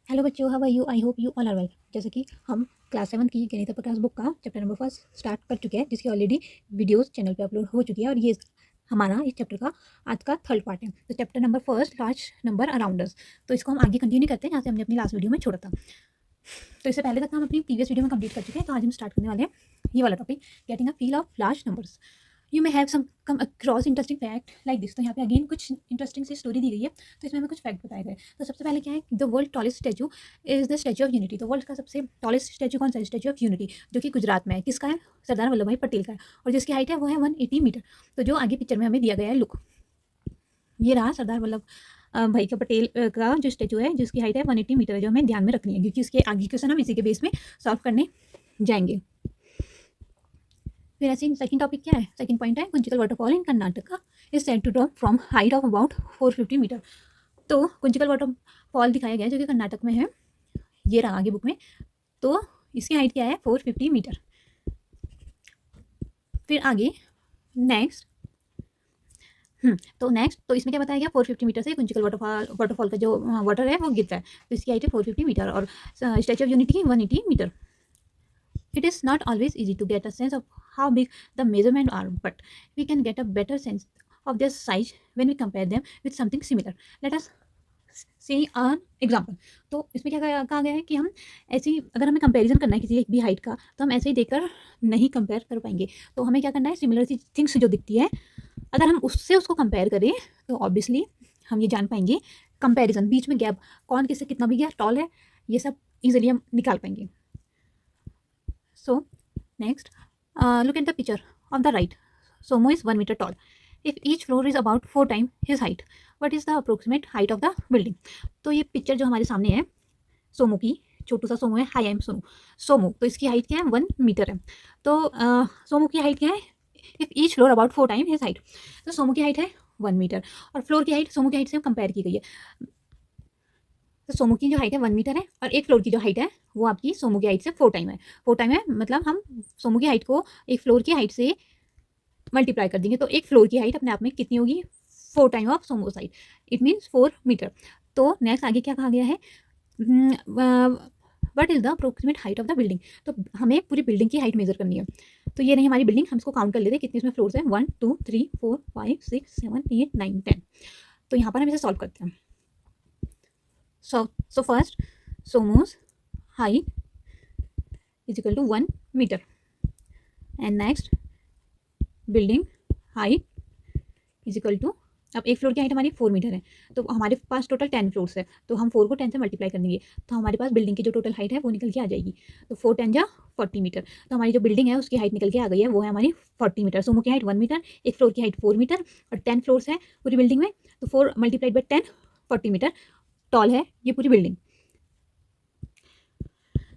Hello बच्चों, how are you? I hope you all are well. जैसे कि हम क्लास 7 की गणित प्रकाश बुक का चैप्टर नंबर 1 स्टार्ट कर चुके हैं, जिसकी ऑलरेडी वीडियोस चैनल पे अपलोड हो चुकी है, और ये हमारा इस चैप्टर का आज का थर्ड पार्ट है। तो चैप्टर नंबर 1 लार्ज नंबर अराउंडर्स, तो इसको हम आगे कंटिन्यू करते हैं जहाँ से हमने अपनी लास्ट वीडियो में छोड़ा था। तो इससे पहले तक हम अपनी प्रीवियस वीडियो में कंप्लीट कर चुके हैं। तो आज हम स्टार्ट करने वाले हैं ये वाला topic, getting a feel of large numbers. You may have some come across interesting fact like this. तो यहाँ पे अगेन कुछ इंटरेस्टिंग सी स्टोरी दी गई है, तो इसमें हमें कुछ फैक्ट बताए गए। तो सबसे पहले क्या है, the world tallest statue is the Statue of unity. तो वर्ल्ड का सबसे टॉलेस्ट स्टैचू कौन सा है? स्टैचू ऑफ यूनिटी, जो कि गुजरात में है। किसका है? सरदार वल्लभ भाई पटेल का है, और जिसकी हाइट है वो है 180 मीटर। तो जो आगे पिक्चर में हमें दिया गया है, लुक, ये रहा सरदार वल्लभ भाई का पटेल का जो स्टैचू है, जिसकी हाइट है 180 मीटर है, जो हमें ध्यान में रखनी है, क्योंकि इसके आगे क्वेश्चन हम इसी के बेस में सॉल्व करने जाएंगे। फिर ऐसे सेकंड टॉपिक क्या है? सेकंड पॉइंट है, Kunchikal waterfall in Karnataka is said to drop from height of about 450 metre. तो कुंचिकल वाटरफॉल दिखाया गया है, जो कि कर्नाटक में है। ये रहा आगे बुक में। तो इसकी हाइट क्या है? 450 मीटर। फिर आगे नेक्स्ट तो इसमें क्या बताया गया? 450 मीटर से कुंचिकल वाटरफॉल का जो वाटर है वो गिरता है। तो इसकी हाइट है 450 मीटर, और स्टैचू ऑफ यूनिटी की 180 metre. It is not always easy to get a sense of how big the measurements are, but we can get a better sense of their size when we compare them with something similar. Let us see an example. तो इसमें क्या कहा गया है कि हम ऐसे ही अगर हमें कंपैरिजन करना है किसी एक भी हाइट का, तो हम ऐसे ही देखकर नहीं कंपेयर कर पाएंगे। तो हमें क्या करना है? सिमिलर सी थिंग्स जो दिखती है, अगर हम उससे उसको कंपेयर करें, तो ऑब्वियसली हम ये जान पाएंगे कंपैरिजन, बीच में गैप, कौन किससे कितना भी गया टॉल है, ये सब इजीली हम निकाल पाएंगे। So next, look at the picture on the right. Somo is 1 meter tall. If each floor is about 4 times his height, what is the approximate height of the building? तो ये picture जो हमारे सामने है सोमो की, छोटू सा सोमो है, हाई एम सोमो, तो इसकी हाइट क्या है? 1 मीटर है। तो सोमो की हाइट क्या है? If each floor about 4 time his height, तो सोमो की हाइट है 1 मीटर, और फ्लोर की हाइट सोमो की हाइट से कंपेयर की गई है। तो सोमो की जो हाइट है 1 मीटर है, और एक फ्लोर की जो हाइट है वो आपकी सोमो की हाइट से 4 टाइम है। 4 टाइम है मतलब हम सोमो की हाइट को एक फ्लोर की हाइट से मल्टीप्लाई कर देंगे, तो एक फ्लोर की हाइट अपने आप में कितनी होगी? 4 time of Somos height, it means 4 meter. तो नेक्स्ट आगे क्या कहा गया है? What is the approximate height of the building. तो हमें पूरी बिल्डिंग की हाइट मेजर करनी है। तो ये नहीं हमारी बिल्डिंग, हम इसको काउंट कर लेते हैं कितने इसमें फ्लोर्स हैं। 1 2 3 4 5 6 7 8 9 10। तो यहाँ पर हम इसे सॉल्व करते हैं। So first, Somo's height is equal to 1 meter, and next building height is equal to, अब एक फ्लोर की हाइट हमारी 4 मीटर है, तो हमारे पास टोटल 10 फ्लोर्स है, तो हम 4 को 10 से मल्टीप्लाई कर देंगे, तो हमारे पास बिल्डिंग की जो टोटल हाइट है वो निकल के आ जाएगी। तो 4 10 जा 40 मीटर। तो हमारी जो बिल्डिंग है उसकी हाइट निकल के आ गई है, वो है हमारी 40 मीटर। सोमो की हाइट 1 मीटर, एक फ्लोर की हाइट 4 मीटर, और 10 फ्लोर्स है पूरी बिल्डिंग में, तो 4 मल्टीप्लाइड बाई 10 40 मीटर टॉल है ये पूरी बिल्डिंग।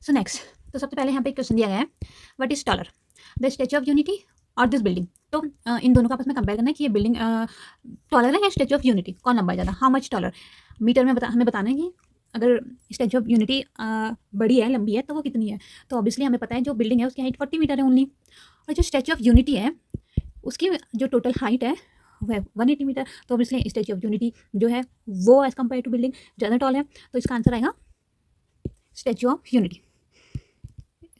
सो नेक्स्ट, तो सबसे पहले यहाँ पे एक क्वेश्चन दिया गया है, what is taller, the Statue of unity और दिस बिल्डिंग। तो इन दोनों का आपस में कंपेयर करना है कि ये बिल्डिंग टॉलर है या स्टैचू ऑफ यूनिटी, कौन लंबा है ज़्यादा, हाउ मच टॉलर। मीटर में हमें बताना है कि अगर स्टैचू ऑफ यूनिटी बड़ी है, लंबी है, तो वो कितनी है। तो ऑब्वियसली हमें पता है जो बिल्डिंग है उसकी हाइट 40 मीटर है ओनली, और जो स्टैचू ऑफ यूनिटी है उसकी जो टोटल हाइट है वो है 180 मीटर। तो ऑब्वियसली स्टैचू ऑफ यूनिटी जो है वो एज कम्पेयर टू बिल्डिंग ज़्यादा टॉल है, तो इसका आंसर आएगा statue of unity.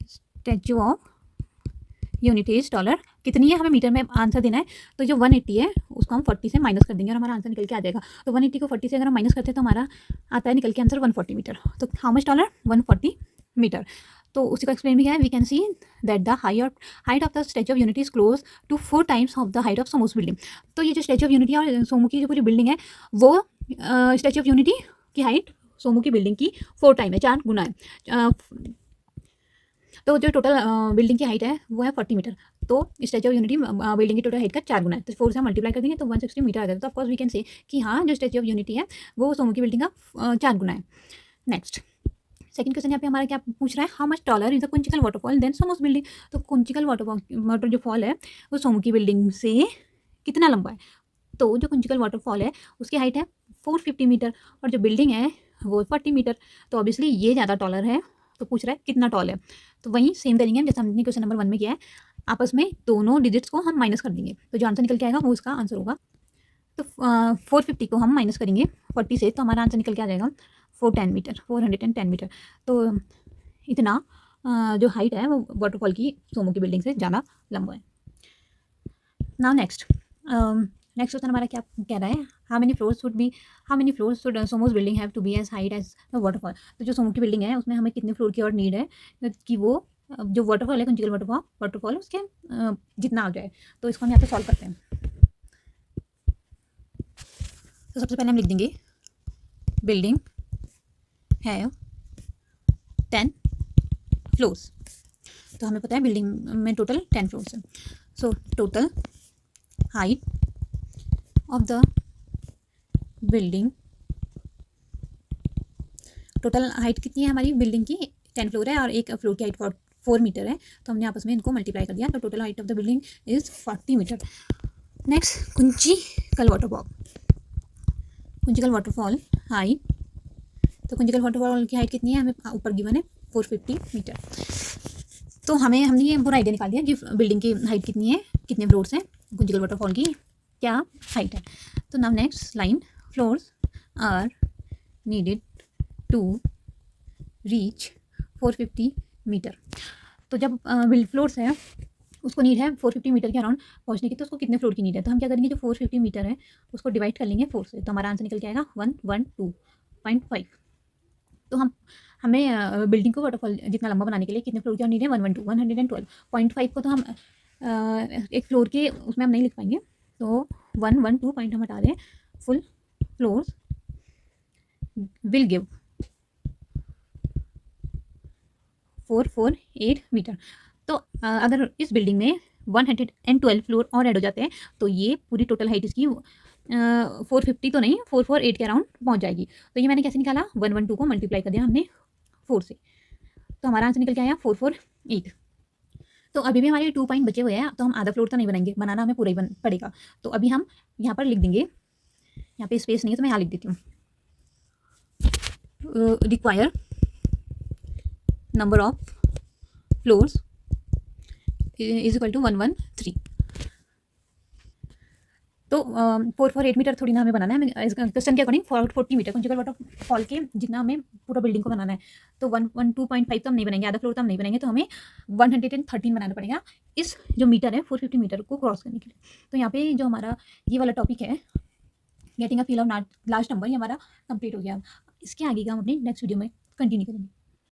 Statue of Unity is taller. कितनी है हमें मीटर में आंसर देना है, तो जो 180 है उसको हम 40 से माइनस कर देंगे और हमारा आंसर निकल के आ जाएगा। तो 180 को 40 से अगर हम माइनस करते हैं तो हमारा आता है निकल के आंसर 140 मीटर। तो हाउ मच टॉलर? 140 मीटर। तो उसी का एक्सप्लेन भी है, we can see that the height of the Statue of Unity is close to 4 times of the height of Somos building. तो ये जो स्टैचू ऑफ यूनिटी और सोमो की जो पूरी बिल्डिंग है वो स्टैचू ऑफ यूनिटी की हाइट सोमो की बिल्डिंग की 4 टाइम है, 4 गुना है। तो जो टोटल बिल्डिंग की हाइट है वो है 40 मीटर, तो स्टैचू ऑफ यूनिटी बिल्डिंग की टोटल हाइट का 4 गुना है। तो 4 से मल्टीप्लाई कर देंगे तो 160 मीटर आ जाता है। तो ऑफकोर्स वी कैन से कि हाँ जो स्टैचू ऑफ यूनिटी है वो सोमो की बिल्डिंग का 4 गुना है। नेक्स्ट सेकंड क्वेश्चन यहाँ पे हमारा क्या पूछ रहा है, how much taller is the Kunchikal waterfall than Somos building. तो कुंचिकल वाटर जो फॉल है वो सोमो की बिल्डिंग से कितना लंबा है। तो जो कुंचिकल वाटरफॉल है उसकी हाइट है 450 मीटर, और जो बिल्डिंग है वो 40 मीटर। तो ऑब्वियसली ये ज़्यादा टॉलर है, तो पूछ रहा है कितना टॉल है। तो वहीं सेम करेंगे हम जैसे हमने क्वेश्चन नंबर 1 में किया है, आपस में दोनों डिजिट्स को हम माइनस कर देंगे, तो जो आंसर निकल के आएगा वो इसका आंसर होगा। तो 450 को हम माइनस करेंगे 40 से, तो हमारा आंसर निकल के आ जाएगा 410 मीटर। तो इतना जो हाइट है वो वाटरफॉल की सोमो की बिल्डिंग से ज़्यादा लंबा है। नाउ नेक्स्ट क्वेश्चन हमारा क्या कह रहा है, how many floors should Somos building have to be as height as the waterfall. तो जो सोमो की बिल्डिंग है उसमें हमें कितने फ्लोर की और नीड है कि वो जो वाटरफॉल है कंचिकल वाटरफॉल उसके जितना आ जाए। तो इसको हम यहाँ पे सॉल्व करते हैं। तो सबसे पहले हम लिख देंगे बिल्डिंग हैव 10 फ्लोर्स। तो हमें पता है बिल्डिंग में टोटल 10 फ्लोर्स है। So total height of the building, total height कितनी है हमारी बिल्डिंग की, 10 फ्लोर है और एक फ्लोर की हाइट 4 मीटर है। तो हमने आपस में इनको मल्टीप्लाई कर दिया, तो total height of the building is 40 metre. Next Kunchikal waterfall height. तो कुंचिकल वाटरफॉल की हाइट कितनी है, हमें ऊपर गिवन है 450 मीटर। तो हमने ये पूरा आइडिया निकाल दिया कि बिल्डिंग की हाइट कितनी है, कितने फ्लोर्स हैं, कुंचिकल वाटरफॉल की क्या हाइट है। तो now next line, floors are needed to reach 450 metre. तो जब फ्लोर्स है उसको नीड है 450 मीटर के अराउंड पहुंचने की, तो उसको कितने फ्लोर की नीड है। तो हम क्या करेंगे, जो 450 मीटर है उसको डिवाइड कर लेंगे 4 से, तो हमारा आंसर निकल के आएगा 112.5। तो हमें बिल्डिंग को वाटरफॉल जितना लंबा बनाने के लिए कितने फ्लोर की नीड है, 112.5 को तो हम एक फ्लोर के उसमें हम नहीं लिख पाएंगे, तो 112 पॉइंट हम हटा दें, full floors will give 448 metre. तो अगर इस बिल्डिंग में 112 फ्लोर और ऐड हो जाते हैं तो ये पूरी टोटल हाइट इसकी 450 तो नहीं 448 के अराउंड पहुंच जाएगी। तो ये मैंने कैसे निकाला, 112 को मल्टीप्लाई कर दिया हमने 4 से, तो हमारा आंसर निकल के आया 448। तो अभी भी हमारे 2 पॉइंट बचे हुए हैं, तो हम आधा फ्लोर तो नहीं बनाएंगे, बनाना हमें पूरा ही पड़ेगा। तो अभी हम यहाँ पर लिख देंगे, यहाँ पे स्पेस नहीं है तो मैं यहाँ लिख देती हूँ, require number of floors is equal to 113। तो 448 मीटर थोड़ी ना हमें बनाना है, हमें क्वेश्चन के अकॉर्डिंग 440 मीटर कुंचिकल वाटरफॉल के जितना हमें पूरा बिल्डिंग को बनाना है। तो 112.5 तो हम नहीं बनाएंगे, आधा फ्लोर तो हम नहीं बनाएंगे, तो हमें 113 बनाना पड़ेगा इस जो मीटर है 450 मीटर को क्रॉस करने के लिए। तो यहाँ पे जो हमारा ये वाला टॉपिक है getting a feel of large number, ये हमारा कंप्लीट हो गया। इसके आगे का हम अपनी नेक्स्ट वीडियो में कंटिन्यू करेंगे।